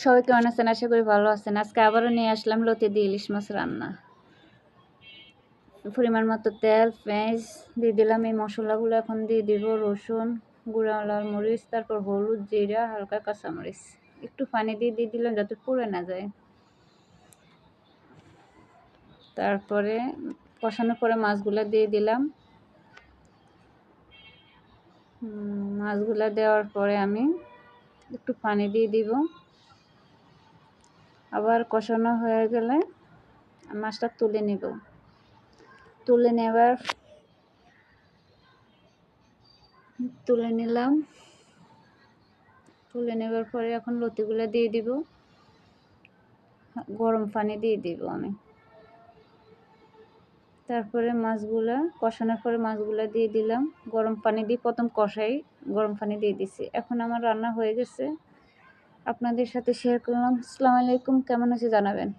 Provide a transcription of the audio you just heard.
সবাই কেমন আছেন? আশা করি ভালো আছেন। আজকে আবারও নিয়ে আসলাম লতি দিয়ে ইলিশ মাছ রান্না। পরিমাণ মতো তেল, পেঁয়াজ দিয়ে দিলাম। এই মশলাগুলো এখন দিয়ে দিব রসুন, গুঁড়া লাল মরিচ, তারপর হলুদ, জিরা, হালকা কাঁচামরিচ। একটু পানি দিয়ে দিলাম যাতে পুড়ে না যায়। তারপরে কষানোর পরে মাছগুলো দিয়ে দিলাম। মাছগুলো দেওয়ার পরে আমি একটু পানি দিয়ে দিব। আবার কষানো হয়ে গেলে মাছটা তুলে নেব। তুলে নিলাম। তুলে নেবার পরে এখন লতিগুলো দিয়ে দিব। গরম পানি দিয়ে দিব আমি। তারপরে মাছগুলা কষানোর পরে মাছগুলা দিয়ে দিলাম। গরম পানি দিয়ে প্রথম কষাই গরম পানি দিয়ে দিছি। এখন আমার রান্না হয়ে গেছে, আপনাদের সাথে শেয়ার করলাম। আসসালামু আলাইকুম, কেমন আছে জানাবেন।